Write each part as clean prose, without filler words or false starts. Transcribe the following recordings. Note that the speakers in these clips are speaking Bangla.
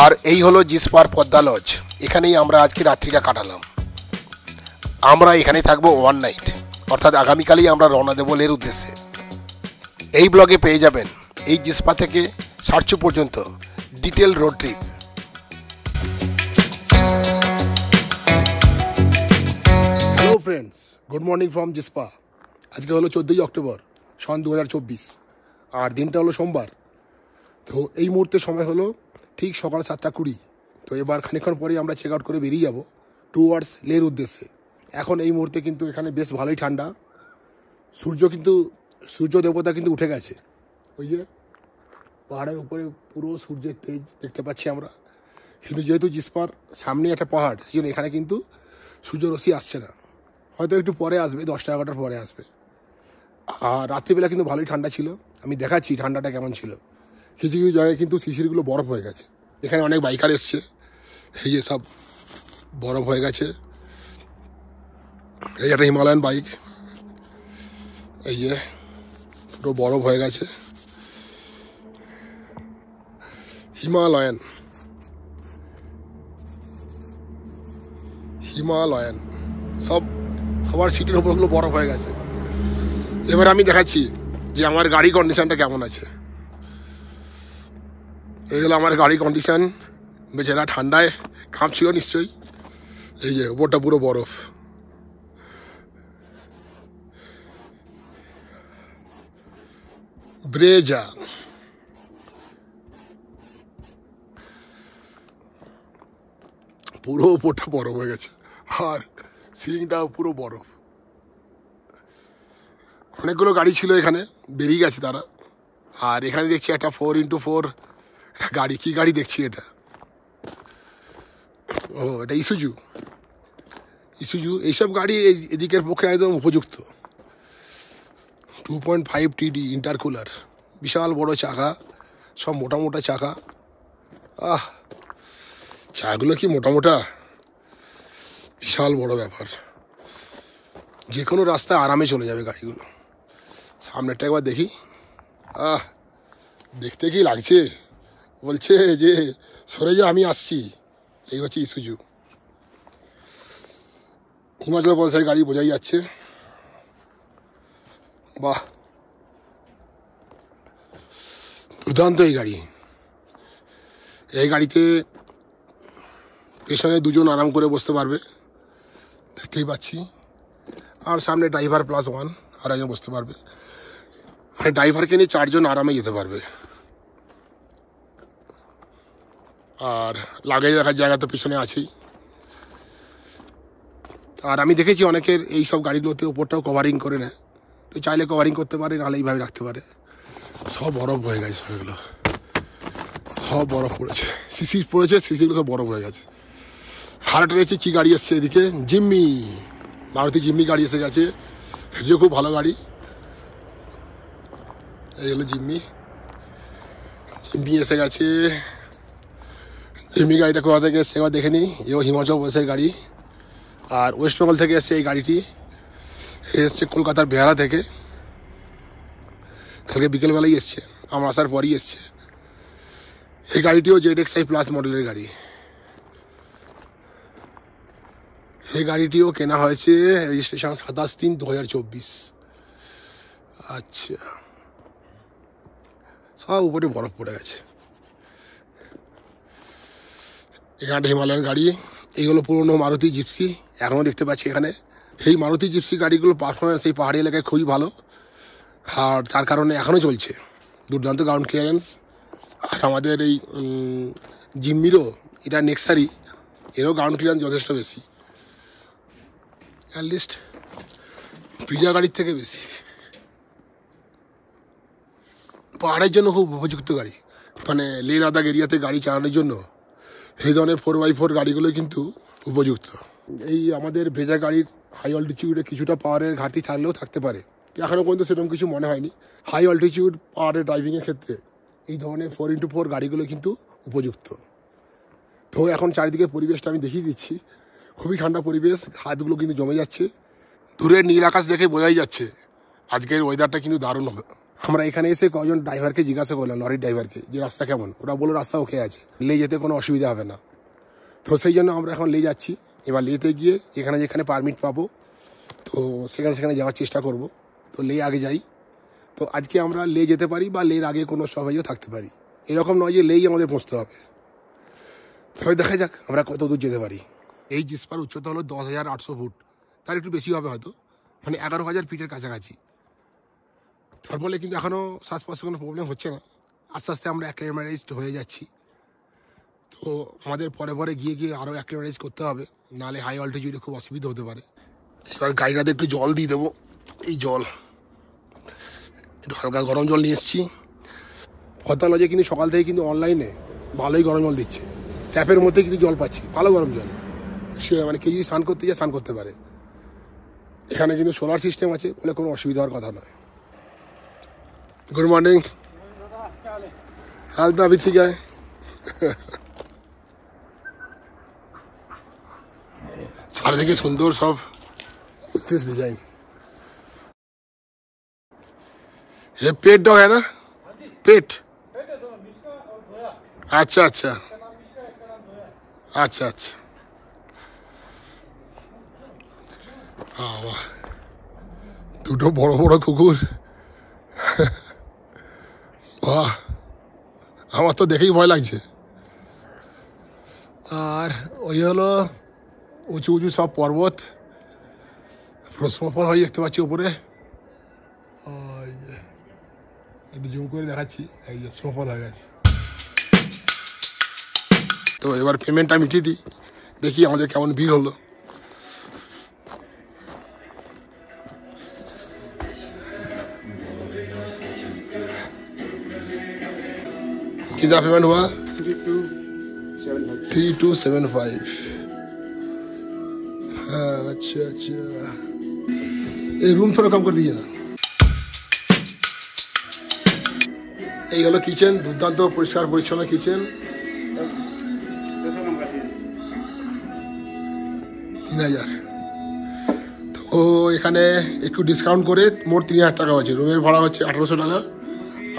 আর এই হলো জিসপার পদ্মা লজ। এখানেই আমরা আজকে রাত্রিটা কাটালাম। আমরা এখানে থাকবো ওয়ান নাইট, অর্থাৎ আগামীকালই আমরা রওনা দেবো লের উদ্দেশ্যে। এই ব্লগে পেয়ে যাবেন এই জিসপা থেকে সারচু পর্যন্ত detail road trip. Hello friends, good morning from Jispa. আজকে হলো 14ই অক্টোবর সন 2024, আর দিনটা হলো সোমবার। তো এই মুহূর্তে সময় হলো ঠিক সকাল 7:20। তো এবার খানিকক্ষণ পরেই আমরা চেক আউট করে বেরিয়ে যাব টুয়ার্ডস লের উদ্দেশ্যে। এখন এই মুহূর্তে কিন্তু এখানে বেশ ভালোই ঠান্ডা। সূর্য দেবতা কিন্তু উঠে গেছে। ওই যে পাহাড়ের উপরে পুরো সূর্যের তেজ দেখতে পাচ্ছি আমরা। কিন্তু যেহেতু জিসপার সামনে একটা পাহাড়, সেই জন্য এখানে কিন্তু সূর্যরশ্মি আসছে না। হয়তো একটু পরে আসবে, 10টা-11টার পরে আসবে। আর রাত্রিবেলা কিন্তু ভালোই ঠান্ডা ছিল। আমি দেখাচ্ছি ঠান্ডাটা কেমন ছিল। কিছু কিছু জায়গায় কিন্তু শিশিরগুলো বরফ হয়ে গেছে। এখানে অনেক বাইকার এসছে, এই যে সব বরফ হয়ে গেছে। এই একটা হিমালয়ান বাইক, এই যে পুরো বরফ হয়ে গেছে। হিমালয়ান সবার সিটের উপরগুলো বরফ হয়ে গেছে। এবার আমি দেখাচ্ছি যে আমার গাড়ি কন্ডিশনটা কেমন আছে। এই হলো আমার গাড়ি কন্ডিশন। বেচারা ঠান্ডায় কাঁপছিল নিশ্চয়ই। এই যে উপরটা পুরো বরফ। ব্রেজা পুরো উপরটা বরফ হয়ে গেছে, আর সিলিংটাও পুরো বরফ। অনেকগুলো গাড়ি ছিল এখানে, বেরিয়ে গেছে তারা। আর এখানে দেখছি একটা 4x4 একটা গাড়ি। কি গাড়ি দেখছি এটা? ও, এটা ইসুজু। এইসব গাড়ি এদিকের পক্ষে একদম উপযুক্ত। 2.5 TD ইন্টারকুলার, বিশাল বড় চাকা, সব মোটা মোটা চাকা। চাকাগুলো কি মোটা মোটা, বিশাল বড় ব্যাপার। যে কোনো রাস্তায় আরামে চলে যাবে গাড়িগুলো। সামনেরটা একবার দেখি। দেখতে কি লাগছে, বলছে যে সরে যা, আমি আসছি। এই হচ্ছে ইসুজু। হিমাচল প্রদেশের গাড়ি বোঝাই যাচ্ছে। বাহ, দুর্দান্ত এই গাড়ি। এই গাড়িতে পেছনে দুজন আরাম করে বসতে পারবে, দেখতেই পাচ্ছি। আর সামনে ড্রাইভার +1 আর একজন বসতে পারবে। মানে ড্রাইভারকে নিয়ে 4 জন আরামে যেতে পারবে। আর লাগেজ রাখার জায়গা তো পিছনে আছেই। আর আমি দেখেছি অনেকের এই সব গাড়িগুলোতে ওপরটাও কভারিং করে নেয়। তো চাইলে কভারিং করতে পারে, নাহলে এইভাবে রাখতে পারে। সব বরফ হয়ে গেছে, সেগুলো সব বরফ পড়েছে, সিসি পড়েছে, সিসিগুলো সব বরফ হয়ে গেছে। আর একটা দেখছি কি গাড়ি এসছে এদিকে, জিম্মি, মারুতি জিম্মি গাড়ি এসে গেছে। এটিও খুব ভালো গাড়ি। এই হলো জিম্মি এসে গেছে। জিম্মি গাড়িটা কোথা থেকে এসছে একবার দেখে নিই। এও হিমাচল প্রদেশের গাড়ি। আর ওয়েস্ট বেঙ্গল থেকে এসছে এই গাড়িটি। এসছে কলকাতার বেহালা থেকে। কালকে বিকেলবেলাই এসছে, আমার আসার পরই এসছে। এই গাড়িটিও ZXi+ মডেলের গাড়ি। এই গাড়িটিও কেনা হয়েছে, রেজিস্ট্রেশন 27/3/2024। আচ্ছা, সব উপরে বরফ পড়ে গেছে। এখানে একটা হিমালয়ান গাড়ি। এইগুলো পুরোনো মারুতি জিপসি, এখনও দেখতে পাচ্ছি এখানে। এই মারুতি জিপসি গাড়িগুলো পারফরমেন্স এই পাহাড়ি এলাকায় খুবই ভালো, আর তার কারণে এখনও চলছে। দুর্দান্ত গ্রাউন্ড ক্লিয়ারেন্স। আর আমাদের এই জিম্মিরও, এটা নেক্সারি, এরও গ্রাউন্ড ক্লিয়ারেন্স যথেষ্ট বেশি, অ্যাটলিস্ট ব্রিজা গাড়ির থেকে বেশি। পাহাড়ের জন্য খুব উপযুক্ত গাড়ি। মানে লে লাদাখ এরিয়াতে গাড়ি চালানোর জন্য এই ধরনের 4x4 গাড়িগুলো কিন্তু উপযুক্ত। এই আমাদের ভেজা গাড়ির হাই অল্টিটিউডে কিছুটা পাওয়ারের ঘাটতি থাকলেও থাকতে পারে, এখনও পর্যন্ত সেরকম কিছু মনে হয়নি। হাই অল্টিটিউড পাওয়ারের ড্রাইভিংয়ের ক্ষেত্রে এই ধরনের 4x4 গাড়িগুলো কিন্তু উপযুক্ত। তো এখন চারিদিকে পরিবেশটা আমি দেখিয়ে দিচ্ছি, খুবই ঠান্ডা পরিবেশ। হাতগুলো কিন্তু জমে যাচ্ছে। দূরের নীল আকাশ দেখে বোঝাই যাচ্ছে আজকের ওয়েদারটা কিন্তু দারুণ হবে। আমরা এখানে এসে কজন ড্রাইভারকে জিজ্ঞাসা করলাম, লরির ড্রাইভারকে, যে রাস্তা কেমন। ওরা বললো রাস্তা ওকে আছে, লে যেতে কোনো অসুবিধা হবে না। তো সেই জন্য আমরা এখন লে যাচ্ছি। এবার লেতে গিয়ে যেখানে যেখানে পারমিট পাবো তো সেখানে যাওয়ার চেষ্টা করব। তো লে আগে যাই। তো আজকে আমরা লে যেতে পারি বা লের আগে কোনো সবাইও থাকতে পারি, এরকম নয় যে লেই আমাদের পৌঁছতে হবে। তবে দেখা যাক আমরা কত দূর যেতে পারি। এই জিসপার উচ্চতা হলো 10,800 ফুট, তার একটু বেশি হবে হয়তো, মানে 11,000 ফিটের কাছাকাছি। তার ফলে কিন্তু এখনও শ্বাসকষ্টে কোনো প্রবলেম হচ্ছে না। আস্তে আস্তে আমরা অ্যাক্লিমেটাইজড হয়ে যাচ্ছি। তো আমাদের পরে পরে গিয়ে আরও অ্যাক্লিমেটাইজ করতে হবে, নাহলে হাই অল্টিটিউডে খুব অসুবিধা হতে পারে। এবার গাড়িটাতে একটু জল দিয়ে দেবো। এই জল একটু হালকা গরম জল নিয়ে এসেছি। কথা লজে কিন্তু সকাল থেকে কিন্তু অনলাইনে ভালোই গরম জল দিচ্ছে, ট্যাপের মধ্যে কিন্তু জল পাচ্ছি, ভালো গরম জল। সে মানে কেউ যদি স্নান করতে যায় স্নান করতে পারে। এখানে কিন্তু সোলার সিস্টেম আছে বলে কোনো অসুবিধা হওয়ার কথা নয়। Good morning. हाल तो अभी ठीक है। चारिदिके सुंदर सब डिजाइन। ये पेट डॉग है ना? पेट? अच्छा अच्छा अच्छा अच्छा। हाँ वाह, দুটো বড় বড় কুকুর। বাহ, আমার তো দেখেই ভয় লাগছে। আর ওই হলো উঁচু উঁচু সব পর্বত, স্নোফল হয়ে দেখতে পাচ্ছি উপরে। একটু জুম করে দেখাচ্ছি, এই যে স্নোফল হয়ে গেছে। তো এবার পেমেন্টটা মিটিয়ে দিই, দেখি আমাদের কেমন বিল হলো। कितना पेमेंट हुआ? 3275। हाँ अच्छा अच्छा, ये रूम थोड़ा कम कर दीजिए ना। এই হলো কিচেন, দুর্দান্ত পরিষ্কার পরিচ্ছন্ন কিচেন। 3000। তো এখানে একটু ডিসকাউন্ট করে মোট 3000 টাকা হচ্ছে। রুমের ভাড়া হচ্ছে 1800 টাকা,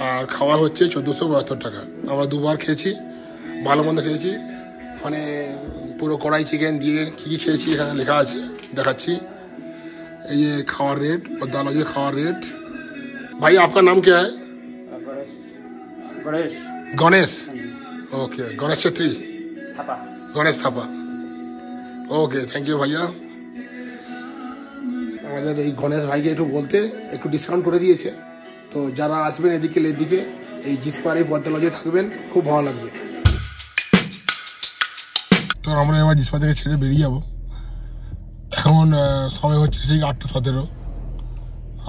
আর খাওয়া হচ্ছে 1472 টাকা। আমরা দুবার খেয়েছি, ভালো মন্দ খেয়েছি। মানে পুরো কড়াই চিকেন দিয়ে কী কী খেয়েছি এখানে লেখা আছে, দেখাচ্ছি। এই যে খাওয়ার রেট, পদ্মা লজে খাওয়ার রেট। भाई आपका नाम क्या है? Ganesh. Ganesh, okay. Ganesh Chhetri, Ganesh Thapa, okay, thank you भैया। আমাদের এই গণেশ ভাইকে একটু বলতে একটু ডিসকাউন্ট করে দিয়েছে। তো যারা আসবেন এদিকে লের দিকে, এই জিসপার এই পদ্মা লজে থাকবেন, খুব ভালো লাগবে। তো আমরা এবার জিসপা থেকে ছেড়ে বেরিয়ে যাব। এখন সময় হচ্ছে ঠিক 8:17,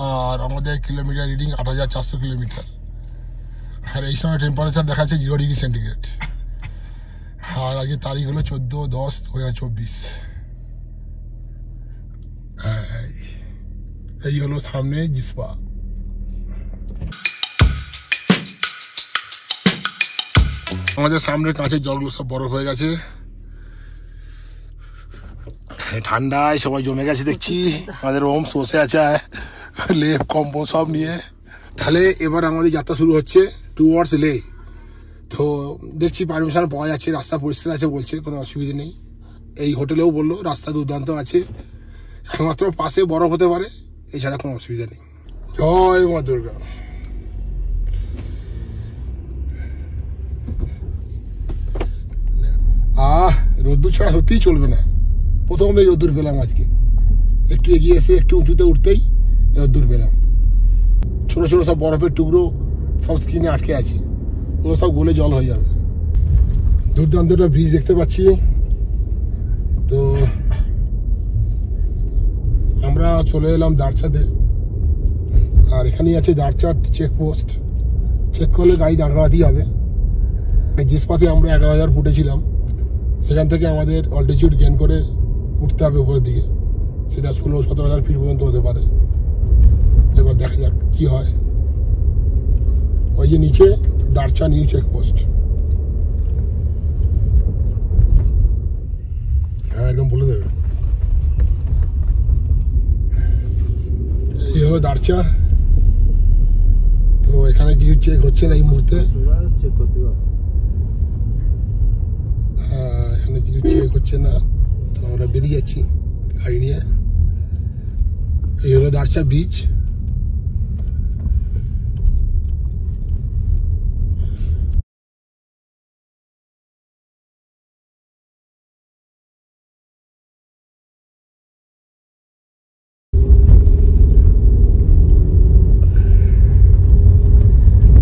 আর আমাদের কিলোমিটার রিডিং 8400 কিলোমিটার। আর এই সময় টেম্পারেচার দেখাচ্ছে 0 ডিগ্রি সেন্টিগ্রেড। আর আজকে তারিখ হলো 14/10/2024। এই হলো সামনে জিসপা। আমাদের সামনে কাঁচের জলগুলো সব বরফ হয়ে গেছে, ঠান্ডায় সবাই জমে গেছে দেখছি। আমাদের ওম বসে আছে লেপ কম্বল সব নিয়ে। তাহলে এবার আমাদের যাত্রা শুরু হচ্ছে টুয়ার্ডস লে। তো দেখছি পারমিশন পাওয়া যাচ্ছে, রাস্তা পরিষ্কার আছে বলছে, কোনো অসুবিধা নেই। এই হোটেলেও বললো রাস্তা দুর্দান্ত আছে, একমাত্র পাশে বরফ হতে পারে, এছাড়া কোনো অসুবিধা নেই। জয় মা দুর্গা। রোদ্দুর ছাড়া সত্যিই চলবে না। প্রথমে রোদ্দুর পেলাম আজকে, একটু এগিয়ে এসে একটু উঁচুতে উঠতেই রোদ্দুর পেলাম। ছোট ছোট সব বরফের টুকরো সব স্কিনে আটকে আছে, ওগুলো সব গলে জল হয়ে যাবে। দুর্দান্ত একটা ব্রিজ দেখতে পাচ্ছি। তো আমরা চলে এলাম দারচাতে, আর এখানেই আছে দারচাট চেকপোস্ট। চেক করলে গাড়ি দাঁড় করাতেই হবে। জিসপাতে আমরা 11,000 ফুটে ছিলাম, সেখান থেকে আমাদের অল্টিটিউড গেইন করে উঠতে হবে উপরের দিকে, সেটা 16-17,000 ফিট পর্যন্ত হতে পারে। এবার দেখা যাক কি হয়। ওই যে নিচে দারচা নিউ চেকপোস্ট, হ্যাঁ একদম বলে দেবে। এই হলো দারচা। তো এখানে কিছু চেক হচ্ছে না এই মুহূর্তে, এখানে কিছু চেক হচ্ছে না, তো আমরা বেরিয়ে যাচ্ছি গাড়ি নিয়ে। এই হলো দারচা ব্রিজ।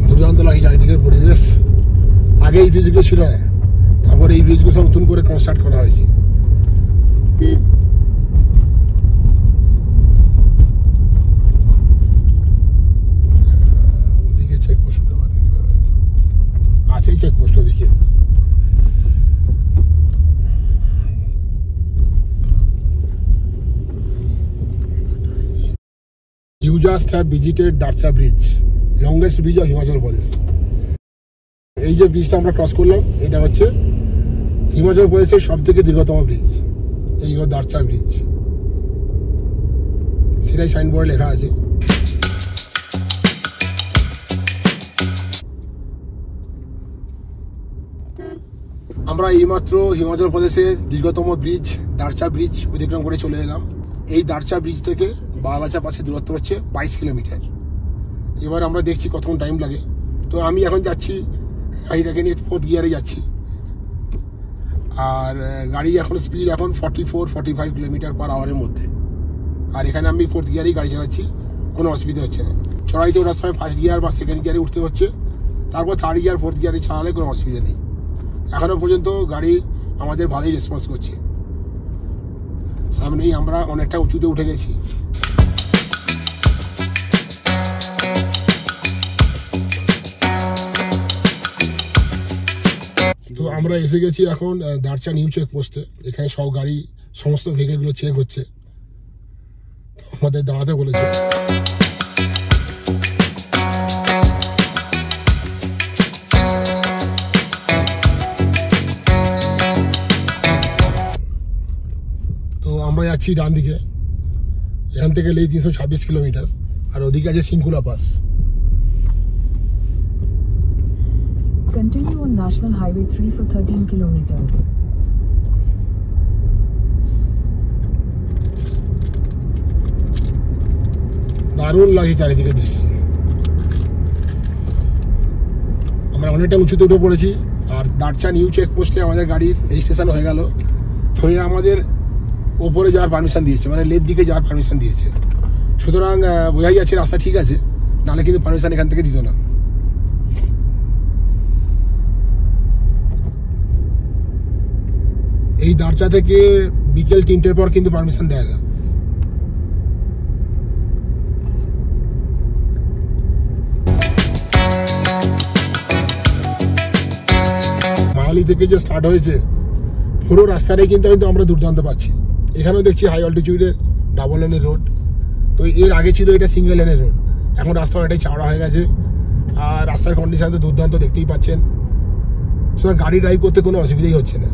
দুর্দান্ত লাগে চারিদিকের পরিবেশ। আগে এই ব্রিজগুলো ছিল না, তারপরে এই ব্রিজগুলো নতুন করে কনস্ট্রাক্ট করা হয়েছে। ওদিকে চেকপোস্ট হতে পারে, আছে চেকপোস্ট ওদিকে। You just have visited Darcha Bridge, longest bridge of Himachal Pradesh. এই যে ব্রিজটা আমরা ক্রস করলাম, এটা হচ্ছে হিমাচল প্রদেশের সব থেকে দীর্ঘতম ব্রিজ। এই হলো দারচা ব্রিজ, সেটাই সাইনবোর্ডে লেখা আছে। আমরা এইমাত্র হিমাচল প্রদেশের দীর্ঘতম ব্রিজ দারচা ব্রিজ অতিক্রম করে চলে এলাম। এই দারচা ব্রিজ থেকে বালাচা পাসের দূরত্ব হচ্ছে 22 কিলোমিটার। এবার আমরা দেখছি কতক্ষণ টাইম লাগে। তো আমি এখন যাচ্ছি গাড়িটাকে নিয়ে 4th গিয়ারে যাচ্ছি, আর গাড়ি এখন স্পিড এখন 44-45 কিলোমিটার পার আওয়ারের মধ্যে। আর এখানে আমি 4th গিয়ারেই গাড়ি চালাচ্ছি, কোনো অসুবিধা হচ্ছে না। চড়াইতে ওঠার সময় 1st গিয়ার বা 2nd গিয়ারে উঠতে হচ্ছে, তারপর 3rd গিয়ার 4th গিয়ারে চালালে কোনো অসুবিধা নেই। এখনও পর্যন্ত গাড়ি আমাদের ভালোই রেসপন্স করছে। সামনেই আমরা অনেকটা উঁচুতে উঠে গেছি। তো আমরা এসে গেছি এখন দারচা নিউ চেক পোস্টে। এখানে সব গাড়ি, সমস্ত ভেহিকেলগুলো চেক হচ্ছে, আমাদের দাঁড়াতে বলেছে। তো আমরা যাচ্ছি ডান দিকে, এখান থেকে লেই 326 কিলোমিটার, আর ওদিকে আছে Shinkula pass. Continue on National Highway 3 for 13 kilometers. দারুণ লাগে চারিদিকে দৃশ্য। আমরা অনেকটা উঁচুতে উঠে পড়েছি, আর দারচা নিউ চেক পোস্টে আমাদের গাড়ির রেজিস্ট্রেশন হয়ে গেল। তো আমাদের ওপরে যাওয়ার পারমিশন দিয়েছে, মানে লেফট দিকে যাওয়ার পারমিশন দিয়েছে। সুতরাং বোঝাই যাচ্ছে রাস্তা ঠিক আছে, নাহলে কিন্তু পারমিশন এখান থেকে দিত না। এই দারচা থেকে বিকেল 3টের পর কিন্তু পারমিশন দেয় না। মাহালি থেকে যে স্টার্ট হয়েছে পুরো রাস্তাটাই কিন্তু আমরা দুর্দান্ত পাচ্ছি। এখানেও দেখছি হাই অল্টিটিউডে ডাবল লেনের রোড। তো এর আগে ছিল এটা সিঙ্গেল লেনের রোড, এখন রাস্তা অনেকটাই চওড়া হয়ে গেছে, আর রাস্তার কন্ডিশন তো দুর্দান্ত, দেখতেই পাচ্ছেন। সুতরাং গাড়ি ড্রাইভ করতে কোনো অসুবিধাই হচ্ছে না।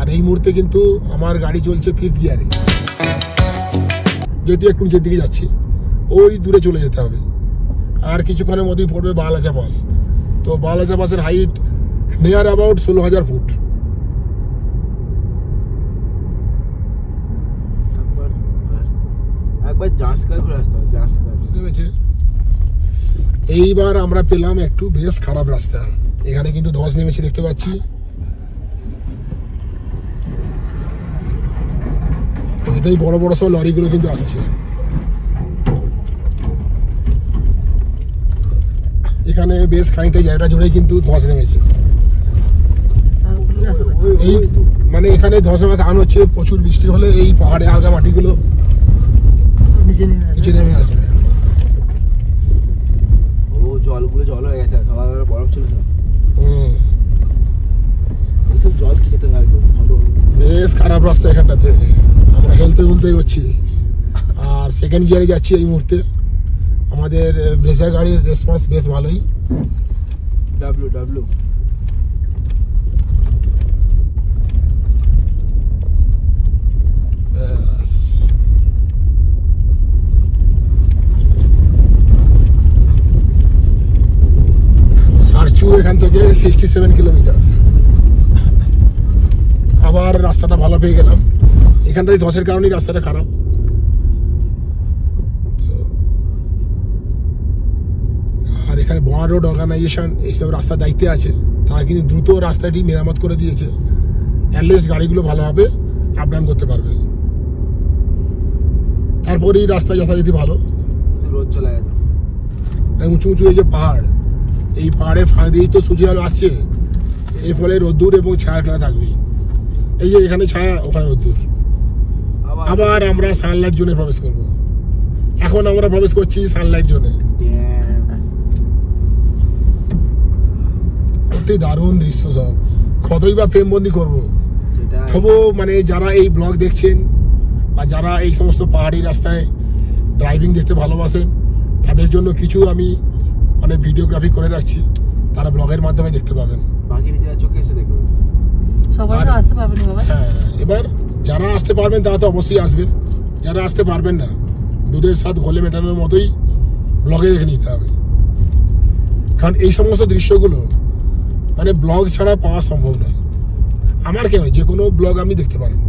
আর এই মুহূর্তে কিন্তু আমার গাড়ি চলছে 5th গিয়ারে, যেহেতু একটু নিচের দিকে যাচ্ছি, ওই দূরে চলে যেতে হবে। আর কিছুক্ষণের মধ্যেই পড়বে বালাচা পাস। তো বালাচা পাসের হাইট নিয়ার অ্যাবাউট 16,000 ফুট। এইবার আমরা পেলাম একটু বেশ খারাপ রাস্তা। এখানে কিন্তু ধস নেমেছে দেখতে পাচ্ছি। এটাই বড় বড় সব লরিগুলো কিন্তু আসছে। এখানে বেশ খানিকটা জায়গা জুড়ে কিন্তু ধস নেমেছে। এই মানে এখানে ধস নেমে কারণ হচ্ছে প্রচুর বৃষ্টি হলে এই পাহাড়ে আলগা মাটিগুলো নিচে নেমে আসবে। জলগুলো জল হয়ে গেছে, বরফ ছিল না। এইসব জল খেতে লাগবে। বেশ খারাপ রাস্তা এখানটাতে, আমরা হেলতে বলতেই করছি। আর 2nd গিয়ারে যাচ্ছি এই মুহূর্তে। আমাদের ব্রেজার গাড়ির রেসপন্স বেশ ভালোই। ডাব্লিউ এখান থেকে 67 কিলোমিটার। আবার রাস্তাটা ভালো পেয়ে গেলাম। এখানটায় ধসের কারণেই রাস্তাটা খারাপ। আর এখানে বর্ডার রোড অর্গানাইজেশন এইসব রাস্তার দায়িত্বে আছে, তারা কিন্তু দ্রুত রাস্তাটি মেরামত করে দিয়েছে, অ্যাটলিস্ট গাড়িগুলো ভালোভাবে আপ ডাউন করতে পারবে। তারপরেই রাস্তা যথারীতি ভালো। রোদ চলে গেছে, উঁচু উঁচু এই যে পাহাড়, এই পাহাড়ের ফাঁক দিয়েই তো সূর্য আলো আসছে, এর ফলে রোদ্দুর এবং ছায়া খেলা থাকবেই। এই যে এখানে ছায়া, ওখানে রোদ্দুর। আবার আমরা সানলাইট জোনে প্রবেশ করব। এখন আমরা প্রবেশ করছি সানলাইট জোনে। অতি দারুণ দৃশ্য সব, কতই বা ফ্রেমবন্দি করবো। তবু মানে যারা এই ব্লগ দেখছেন বা যারা এই সমস্ত পাহাড়ি রাস্তায় ড্রাইভিং দেখতে ভালোবাসেন, তাদের জন্য কিছু আমি মানে ভিডিওগ্রাফি করে রাখছি, তারা ব্লগের মাধ্যমে দেখতে পাবেন। বাকি নিজেরা চোখে এসে দেখবেন। সবাই তো আসতে পারবেন বাবা। হ্যাঁ, এবার যারা আসতে পারবেন তারা তো অবশ্যই আসবেন, যারা আসতে পারবেন না, দুধের স্বাদ ঘোলে মেটানোর মতোই ব্লগে দেখে নিতে হবে। কারণ এই সমস্ত দৃশ্যগুলো মানে ব্লগ ছাড়া পাওয়া সম্ভব নয়। আমার কেন, যে কোনো ব্লগ আপনি দেখতে পারেন।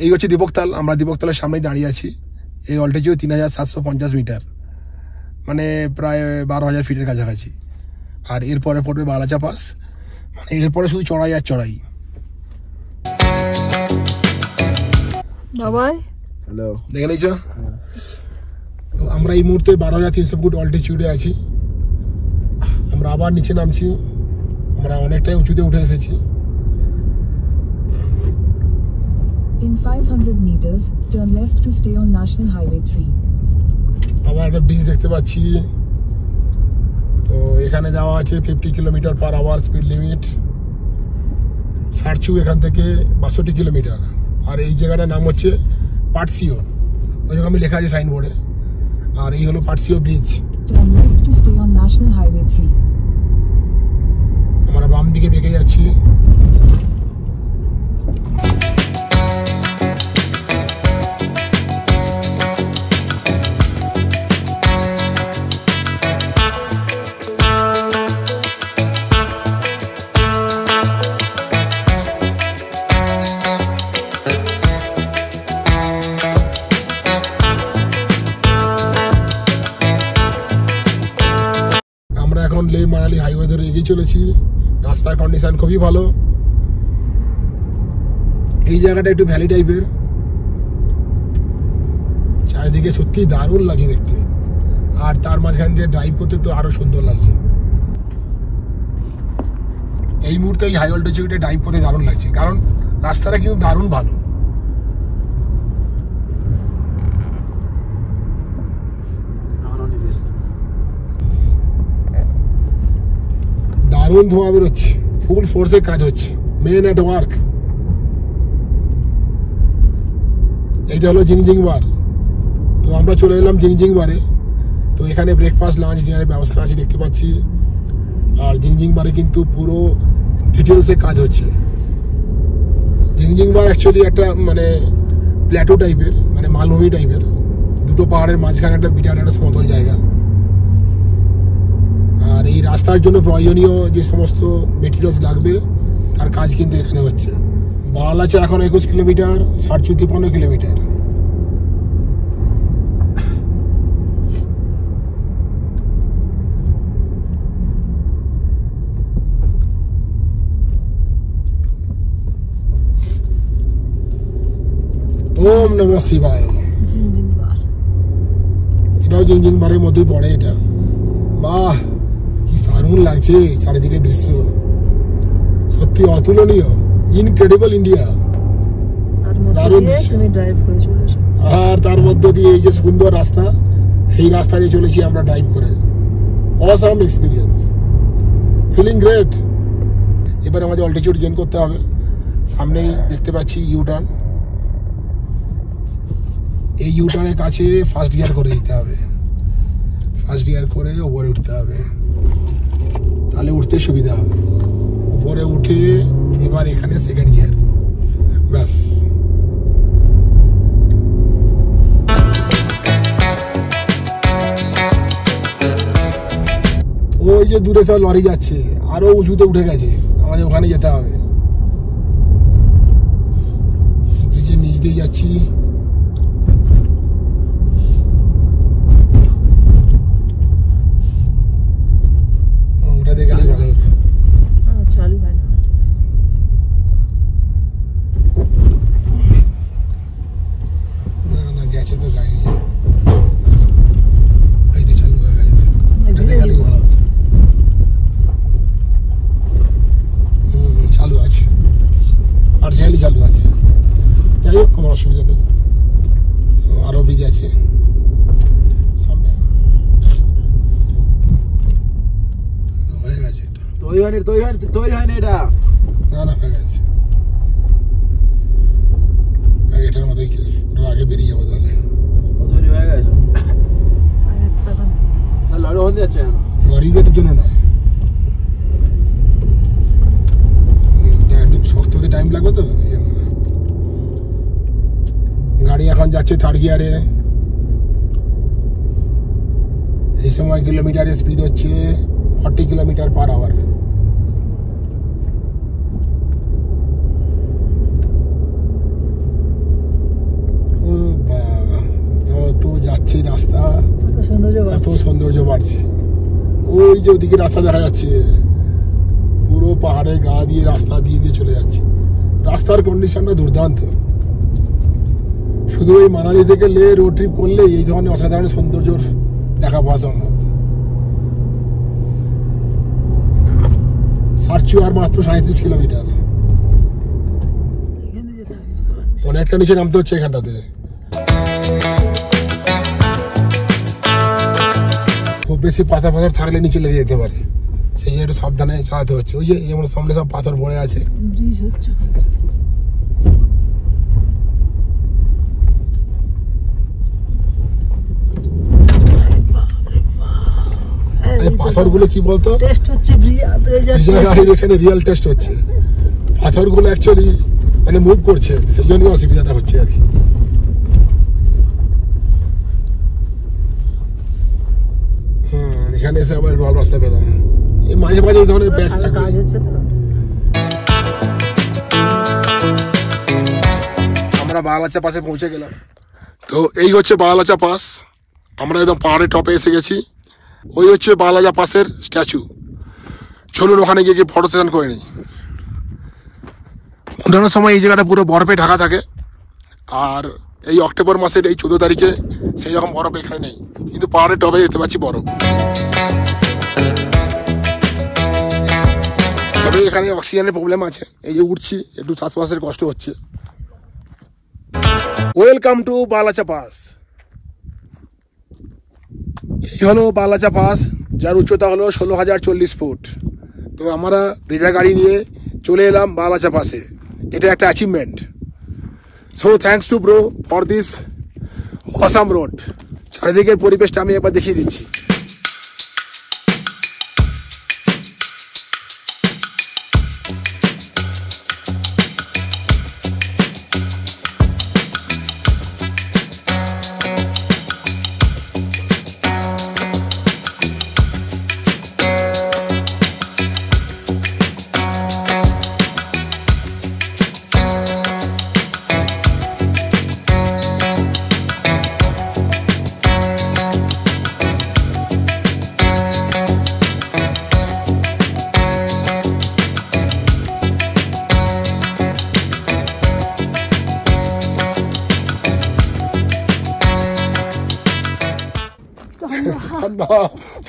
এই হচ্ছে দীপকতাল। আমরা দীপকতালের সামনেই দাঁড়িয়ে আছি। এই অল্টিটিউড 3750 মিটার, মানে প্রায় 12,000 ফিটের কাছাকাছি। আর এরপরে পড়বে বালাচা পাস, মানে এরপরে শুধু চড়াই আর চড়াই। বাবাই হ্যালো, দেখে নিয়েছ? তো আমরা এই মুহূর্তে 12,300 ফুট অল্টিটিউডে আছি। আমরা আবার নিচে নামছি, আমরা অনেকটাই উঁচুতে উঠে এসেছি। In 500 meters, turn left to stay on National Highway 3. আবার একটা ব্রিজ দেখতে পাচ্ছি। তো এখানে দেওয়া আছে 50 kilometre per hour speed limit. Sarchu এখান থেকে 62 কিলোমিটার। আর এই জায়গাটার নাম হচ্ছে পাটসিও, ওইরকমই লেখা আছে সাইনবোর্ডে। আর এই হলো পাটসিও bridge. Turn left to stay on National Highway 3. আমরা বাম দিকে বেঁকে যাচ্ছি। এখন লে মানালি হাইওয়ে ধরে এগিয়ে চলেছি। রাস্তার কন্ডিশন খুবই ভালো। এই জায়গাটা একটু ভ্যালি টাইপের, চারিদিকে সত্যি দারুণ লাগছে দেখতে। আর তার মাঝখান দিয়ে ড্রাইভ করতে তো আরো সুন্দর লাগছে। এই মুহূর্তে এই হাই অল্টিটিউডে ড্রাইভ করতে দারুণ লাগছে, কারণ রাস্তাটা কিন্তু দারুণ ভালো। দারুণ ধোঁয়া বেরোচ্ছে, ফুল ফোর্সে কাজ হচ্ছে, মেন এট ওয়ার্ক। এইটা হলো জিংজিং বার। তো আমরা চলে এলাম জিংজিং বারে। তো এখানে ব্রেকফাস্ট, লাঞ্চ, ডিনারের ব্যবস্থা আছে দেখতে পাচ্ছি। আর জিংজিং বারে কিন্তু পুরো ডিটেলসে কাজ হচ্ছে। জিংজিং বার অ্যাকচুয়ালি একটা মানে প্ল্যাটো টাইপের, মানে মালভূমি টাইপের, দুটো পাহাড়ের মাঝখানে একটা বিরাট একটা সমতল জায়গা। আর এই রাস্তার জন্য প্রয়োজনীয় যে সমস্ত মেটেরিয়ালস লাগবে তার কাজ কিন্তু এখানে হচ্ছে। বালাচা এখন 21 কিলোমিটার, সারচু 53 কিলোমিটার। ওম নমঃ শিবায়। জিঞ্জিংবার। এটাও জিংজিং বারের মধ্যেই পড়ে। এটা বাহ, কি দারুণ লাগছে চারিদিকে দৃশ্য, সত্যি অতুলনীয়, ইনক্রেডিবল ইন্ডিয়া। তার মধ্যে দারুণ দিয়ে দৃশ্য। তুমি ড্রাইভ করে চলেছো। আর তার মধ্য দিয়ে এই যে সুন্দর রাস্তা, এই রাস্তা দিয়ে চলেছি আমরা ড্রাইভ করে। Awesome experience, feeling great. এবার আমাদের অল্টিটিউড গেইন করতে হবে। সামনেই দেখতে পাচ্ছি ইউটার্ন। এই ইউটার্নের কাছে ফার্স্ট গিয়ার করে দিতে হবে। ফার্স্ট গিয়ার করে উপরে উঠতে হবে, তাহলে উঠতে সুবিধা হবে। উপরে উঠে এবার এখানে সেকেন্ড গিয়ার, ব্যাস। যে দূরে সব লরি যাচ্ছে, আরো উঁচুতে উঠে গেছে, আমাদের ওখানে যেতে হবে। ব্রিজের নিচ দিয়ে যাচ্ছি। ওটা দিয়ে গেলে ভালো হতো। চালু হয় না। না না, গেছে তো গাড়ি নিয়ে। এই তো চালু হয়ে গেছে, এটা দিয়ে গেলেই ভালো হতো। চালু আছে, আর চাইলে চালু আছে। যাই হোক, কোনো অসুবিধা নেই। তো আরো ব্রিজ আছে সামনে, হয়ে গেছে এটা। তৈরি হয়নি এটা। না না, হয়ে গেছে। এটার মতোই কেস, ওটার আগে বেরিয়ে যাবো তাহলে। তৈরি হয়ে গেছে। লরি হতে যাচ্ছে কেন? লরিদের জন্য নয়, একটু শক্ত হতে টাইম লাগবে তো, এই জন্য। গাড়ি এখন যাচ্ছে থার্ড গিয়ারে। এই সময় কিলোমিটারের স্পিড হচ্ছে 40 কিলোমিটার পার আওয়ার। ও বাবা, যত যাচ্ছে রাস্তা এত সৌন্দর্য বাড়ছে। ওই যে ওদিকে রাস্তা দেখা যাচ্ছে, পুরো পাহাড়ে গা দিয়ে রাস্তা দিয়ে দিয়ে চলে যাচ্ছে। রাস্তার কন্ডিশনটা দুর্দান্ত। শুধু ওই মানালি থেকে লে রোড ট্রিপ করলে এই ধরনের অসাধারণ সৌন্দর্য দেখা পাওয়া সম্ভব। সার্চু আর মাত্র 37 কিলোমিটার। অনেকটা নিচে নামতে হচ্ছে এখানটাতে। খুব বেশি পাথর ফাথর থাকলে নিচে লেগে যেতে পারে, সেই জন্য একটু সাবধানে চালাতে হচ্ছে। ওই যে যেমন সামনে সব পাথর পড়ে আছে। ব্রিজ হচ্ছে। পাথরগুলো কি বলতো, টেস্ট হচ্ছে রিয়েল টেস্ট হচ্ছে। পাথরগুলো অ্যাকচুয়ালি মানে মুভ করছে, সেই জন্য অসুবিধাটা হচ্ছে আর কি। এখানে এসে আবার ভালো রাস্তা পেলাম। এই মাঝে মাঝে এই ধরনের প্যাচ থাকে। কাজ হচ্ছে তো। আমরা বাগলাচা পাশে পৌঁছে গেলাম। তো এই হচ্ছে বাগলাচা পাস। আমরা একদম পাহাড়ের টপে এসে গেছি। ওই হচ্ছে বাগলাচা পাসের স্ট্যাচু। চলুন ওখানে গিয়ে ফটো সেশন করে নিই। উঠানোর সময় এই জায়গাটা পুরো বরফে ঢাকা থাকে, আর এই অক্টোবর মাসের এই 14 তারিখে সেই রকম বরফ এখানে নেই, কিন্তু পাহাড়ের টপে দেখতে পাচ্ছি বরফ। তবে এখানে অক্সিজেনের প্রবলেম আছে, এই যে উঠছি একটু শ্বাসবাসের কষ্ট হচ্ছে। Welcome to Baralacha pass. এই হলো বাগলাচা পাস, যার উচ্চতা হলো 16,040 ফুট। তো আমরা রেজা গাড়ি নিয়ে চলে এলাম বাগলাচা পাসে। এটা একটা achievement. So thanks to bro for this awesome road. চারিদিকের পরিবেশটা আমি একবার দেখিয়ে দিচ্ছি।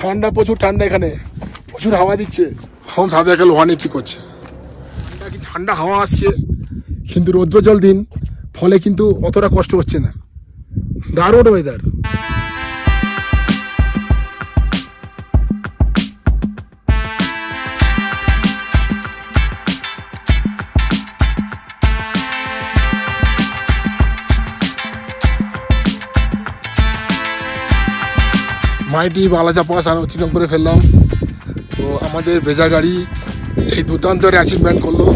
ঠান্ডা, প্রচুর ঠান্ডা, এখানে প্রচুর হাওয়া দিচ্ছে। এখন সাথে একটা লোহা নিয়ে কি করছে, ঠান্ডা হাওয়া আসছে, কিন্তু রৌদ্র জল দিন, ফলে কিন্তু অতটা কষ্ট হচ্ছে না। দারুণ ওয়েদার। মাইটি বাগলাচা পাস আর অতিক্রম করে ফেললাম। তো আমাদের ব্রেজা গাড়ি এই দুর্দান্ত অ্যাচিভমেন্ট করলো।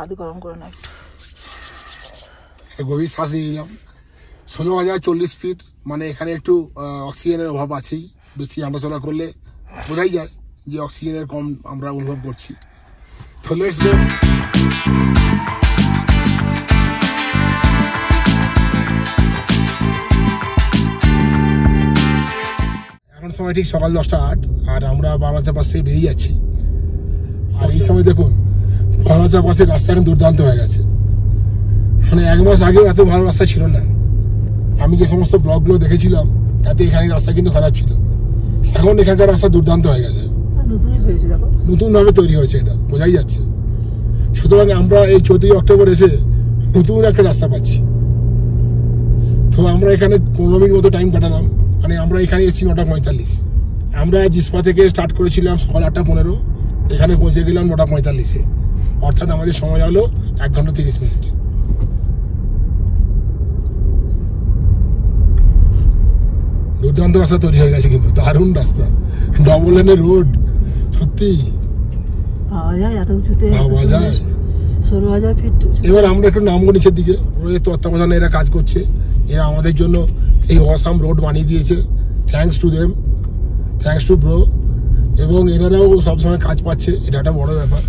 হাত গরম করে না একটু। গভীর শ্বাস নিয়ে নিলাম। 16,040 ফিট, মানে এখানে একটু অক্সিজেনের অভাব আছেই। বেশি হাঁটাচলা করলে বোঝাই যায় যে অক্সিজেনের কম আমরা অনুভব করছি। তো লেটস গো। এখন সময় ঠিক সকাল 10:08 আর আমরা বারাচা পাশে বেরিয়ে যাচ্ছি। আর এই সময় দেখুন বারাচা পাশে রাস্তা এখন দুর্দান্ত হয়ে গেছে। মানে 1 মাস আগেও এত ভালো রাস্তা ছিল না। আমি যে সমস্ত ব্লগগুলো দেখেছিলাম তাতে এখানে রাস্তা কিন্তু খারাপ ছিল। এখন এখানকার রাস্তা দুর্দান্ত হয়ে গেছে, নতুন ভাবে তৈরি হয়েছে, এটা বোঝাই যাচ্ছে। সুতরাং আমরা এই 14 অক্টোবর এসে নতুন একটা রাস্তা পাচ্ছি। তো আমরা এখানে 15 মিনিট মতো টাইম কাটালাম। মানে আমরা এখানে এসেছি 9:45। আমরা জিসপা থেকে স্টার্ট করেছিলাম সকাল 8:15, এখানে পৌঁছে গেলাম 9:45-এ। অর্থাৎ আমাদের সময় হলো 1 ঘন্টা 30 মিনিট। দুর্দান্ত রাস্তা তৈরি হয়ে গেছে, কিন্তু দারুণ রাস্তা, ডবল লেনের রোড। সত্যি পাওয়া যায় এত উঁচুতে, পাওয়া যায়। 16,000 ফিট। এবার আমরা একটু নামবো নিচের দিকে। ওই তত্ত্বাবধানে এরা কাজ করছে, এরা আমাদের জন্য এই অসাম রোড বানিয়ে দিয়েছে। Thanks to them, thanks to bro. এবং এনারাও সবসময় কাজ পাচ্ছে, এটা একটা বড় ব্যাপার।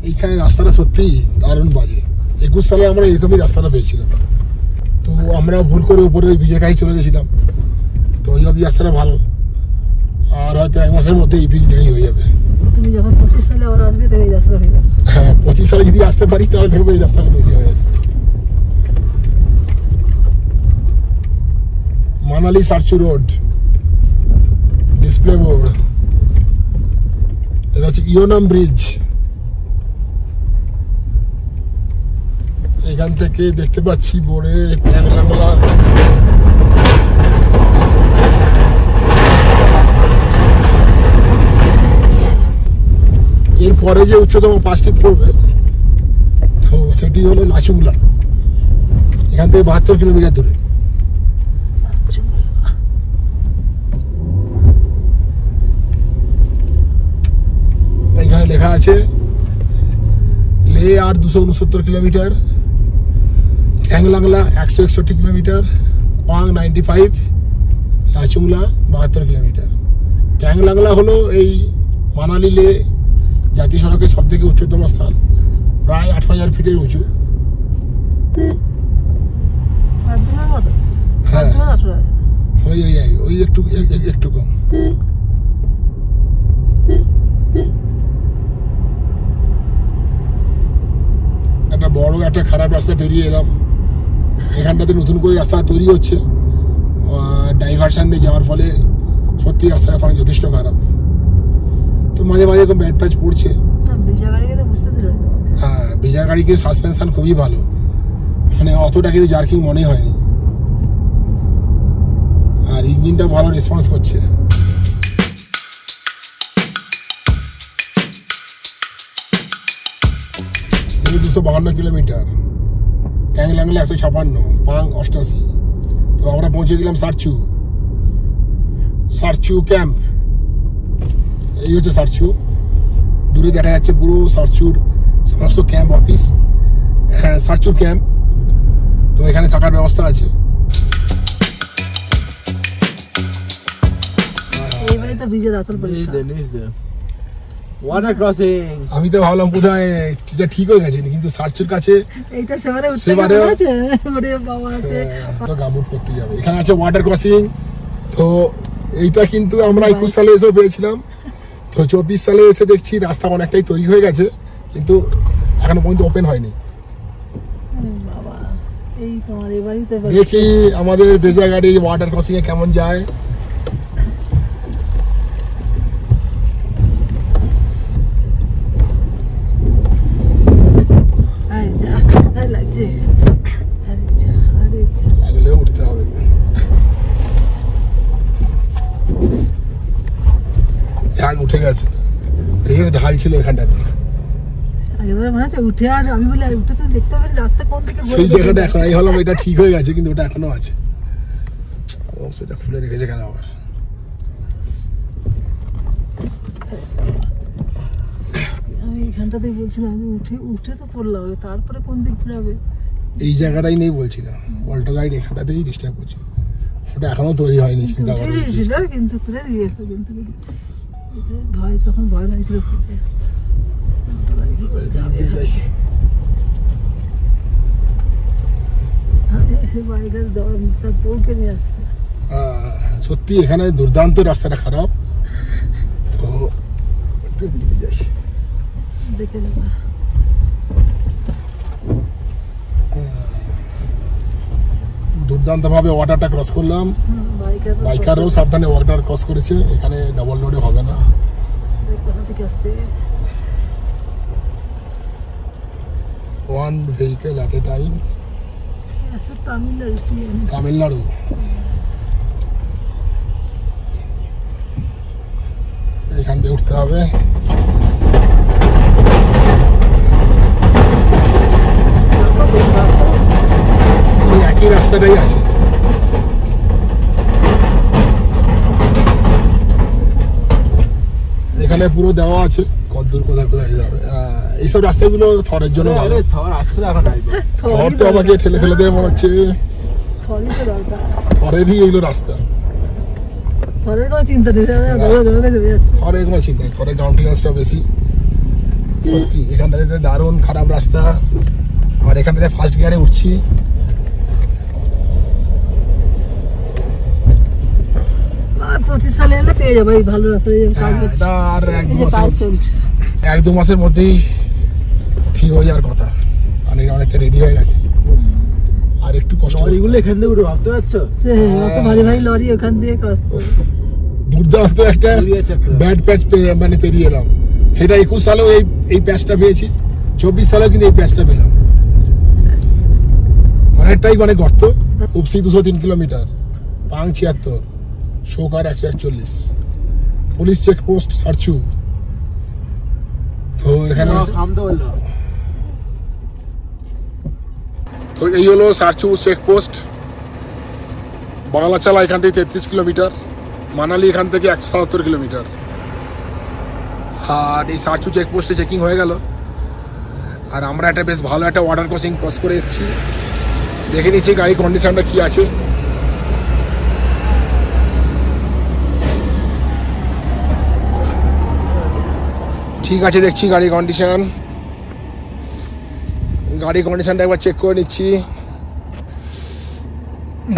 এইখানে রাস্তাটা সত্যি দারুণ বাজে। 21 সালে আমরা এরকমই রাস্তাটা পেয়েছিলাম। তো আমরা ভুল করে উপরে ওই ব্রিজের কাছে চলে গেছিলাম। তো ওই রাস্তাটা ভালো, আর হয়তো 1 মাসের মধ্যে এই ব্রিজ রেডি হয়ে যাবে। তুমি যখন 25 সালে আবার আসবে তবে এই রাস্তা হয়ে যাচ্ছে। হ্যাঁ, 25 সালে যদি আসতে পারি তাহলে দেখবো এই রাস্তাটা তৈরি হয়ে গেছে। Manali Sarchu road, display board, এটা হচ্ছে ইয়োনাম ব্রিজ। এখান থেকে দেখতে পাচ্ছি বোর্ডে প্যাংলাংলা। এরপরে যে উচ্চতম 5টি পড়বে তো সেটি হলো লাচুংলা। এখান থেকে 72 কিলোমিটার দূরে। এখানে লেখা আছে লে আর 269 কিলোমিটার, ট্যাংলাংলা 161 কিলোমিটার, পাং 95, লাচুংলা 72 কিলোমিটার। ট্যাংলাংলা হলো এই মানালি লে জাতীয় সড়কের সব থেকে উচ্চতম স্থান, প্রায় 8,000 ফিটের উঁচু। হ্যাঁ, ওই একটু কম। একটা বড় একটা খারাপ রাস্তা পেরিয়ে এলাম। এখানটাতে নতুন করে রাস্তা তৈরি হচ্ছে ডাইভারশন দিয়ে যাওয়ার ফলে। সত্যি রাস্তাটা এখন যথেষ্ট খারাপ। তো মাঝে মাঝে এরকম ব্যাড প্যাচ পড়ছে। হ্যাঁ, ব্রিজার গাড়িকে সাসপেনশন খুবই ভালো, মানে অতটা কিন্তু জার্কিং মনে হয়নি। আর ইঞ্জিনটা ভালো রেসপন্স করছে। এই 252 কিলোমিটার, ট্যাংলাংলা 156, পাং 88। তো আমরা পৌঁছে গেলাম সারচু ক্যাম্প। এই হচ্ছে সারচু। দূরে দেখা যাচ্ছে পুরো সারচুর সমস্ত ক্যাম্প অফিস। হ্যাঁ, সারচুর ক্যাম্প। তো এখানে থাকার ব্যবস্থা আছে। আমি তো ভাবলাম কোথায় ঠিক হয়ে গেছে, কিন্তু সারচুর কাছে গামুট করতে যাবে। এখানে আছে ওয়াটার ক্রসিং। তো এইটা কিন্তু আমরা 21 সালে এসেও পেয়েছিলাম। তো 24 সালে এসে দেখছি রাস্তা অনেকটাই তৈরি হয়ে গেছে, কিন্তু এখনো পর্যন্ত ওপেন হয়নি। দেখি আমাদের ব্রেজা গাড়ি ওয়াটার ক্রসিং এ কেমন যায়। থাক উঠে গেছে, এই ঢাল ছিল এখানটাতে, এবারে মনে হচ্ছে উঠে, আর আমি বলি উঠে তো দেখতে হবে রাস্তা কোন দিকে সেই জায়গাটা এখন এই হলাম, এটা ঠিক হয়ে গেছে কিন্তু ওটা এখনো আছে। ও সেটা খুলে রেখেছে কেন আবার? আমি এখানটাতেই বলছিলাম যে উঠে তো পড়লাম, তারপরে কোন দিক যাবে এই জায়গাটাই নেই বলছিলাম, অল্টো গাইড এখানটাতেই ডিস্টার্ব করছে, ওটা এখনো তৈরি হয়নি। চিন্তা উঠে করো গিয়েছিল কিন্তু তুলে দিয়েছে, কিন্তু ভয়, তখন ভয় লাগছিল খুঁজে। তার বউকে নিয়ে আসছে। সত্যি এখানে দুর্দান্ত, রাস্তাটা খারাপ, তো একটু দিকে যাই, দেখে নেব। দুর্দান্ত ভাবে ওয়াটারটা ক্রস করলাম, বাইকাররাও সাবধানে ওয়াটার ক্রস করেছে, এখানে ডাবল লোডে হবে না। ওয়ান ভেহিকেল এট এ টাইম, তামিলনাড়ু। এখান থেকে উঠতে হবে, সেই একই রাস্তাটাই আছে। এখানে পুরো দেওয়া আছে কতদূর কোথায় কোথায় যাবে। এইসব রাস্তাগুলো থরের জন্য ভালো। থর তো আমাকে ঠেলে ফেলে দেবে মনে হচ্ছে, থরেরই এইগুলো রাস্তা, থরের কোনো চিন্তা নেই, থরের কোনো চিন্তা নেই, থরের গ্রাউন্ড ক্লিয়ারেন্সটা বেশি। সত্যি এখানটাতে দারুণ খারাপ রাস্তা, আর এখানটাতে ফার্স্ট গিয়ারে উঠছি। আর 25 সালে এলে পেয়ে যাবে এই ভালো রাস্তা, আর কাজ চলছে, 1-2 মাসের মধ্যেই ঠিক হয়ে যাওয়ার কথা, মানে অনেকটা রেডি হয়ে গেছে। আর একটু কষ্ট, লরিগুলো এখান থেকে উঠে ভাবতে পারছো, অত ভারী ভারী লরি ওখান দিয়ে ক্রস করে। দুর্দান্ত একটা ব্যাড প্যাচ মানে পেরিয়ে এলাম। সেটা 21 সালেও এই প্যাচটা পেয়েছি, 24 সালেও কিন্তু এই প্যাচটা পেলাম। অনেকটাই মানে গর্ত। উপসি 203 কিলোমিটার, পাং 76, শোকার 141, পুলিশ চেকপোস্ট সারচু। তো এখানে তো এই হলো সারচু চেকপোস্ট। বাংলাচালা এখান থেকে 33 কিলোমিটার, মানালি এখান থেকে 177 কিলোমিটার। আর এই সারচু চেকপোস্টে চেকিং হয়ে গেল, আর আমরা একটা বেশ ভালো একটা ওয়াটার ক্রসিং ক্রস করে এসেছি। দেখে নিচ্ছি গাড়ির কন্ডিশনটা কি আছে। ঠিক আছে, দেখছি গাড়ির কন্ডিশন, কন্ডিশনটা একবার চেক করে নিচ্ছি।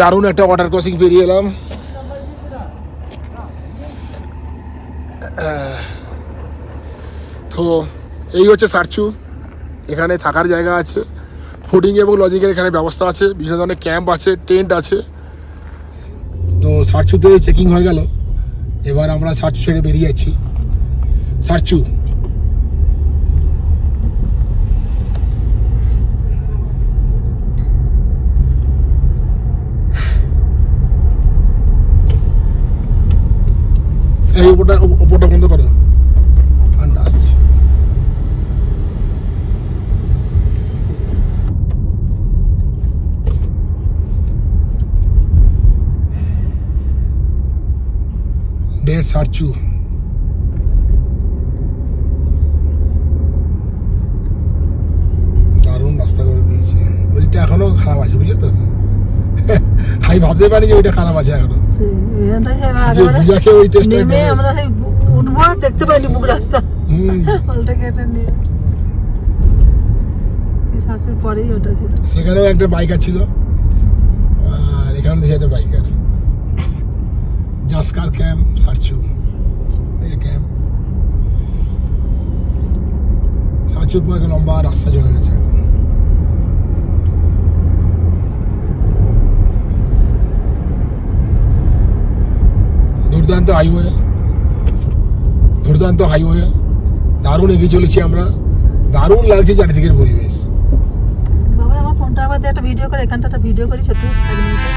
দারুণ একটা ওয়াটার ক্রসিং পেরিয়ে এলাম। তো এই হচ্ছে সারচু। এখানে থাকার জায়গা আছে, ফুডিং এবং লজিংয়ের এখানে ব্যবস্থা আছে, বিভিন্ন ধরনের ক্যাম্প আছে, টেন্ট আছে। তো সারচুতে চেকিং হয়ে গেল, এবার আমরা সারচু ছেড়ে বেরিয়ে যাচ্ছি। সারচু এই উপরটা বন্ধ করো, ঠান্ডা আসছে। ডেট সারচু, দারুণ রাস্তা করে দিয়েছে। ওইটা এখনো খারাপ আছে, বুঝলে তো? আমি ভাবতে পারি যে ওইটা খারাপ আছে এখনো। দেখতে পাইনি বুক রাস্তা, পরেই ওটা ছিল। সেখানেও একটা বাইকার ছিল, আর এখান থেকে একটা বাইকার। জাসকার ক্যাম্প সারচু, এই ক্যাম্প সারচুর পর লম্বা রাস্তা চলে গেছে। দুর্দান্ত হাইওয়ে, দারুণ এগিয়ে চলেছি আমরা। দারুণ লাগছে চারিদিকের পরিবেশ। বাবা আমার ফোনটা আবার একটা ভিডিও করে, এখানটা একটা ভিডিও করি ছোট্ট 1 মিনিটে।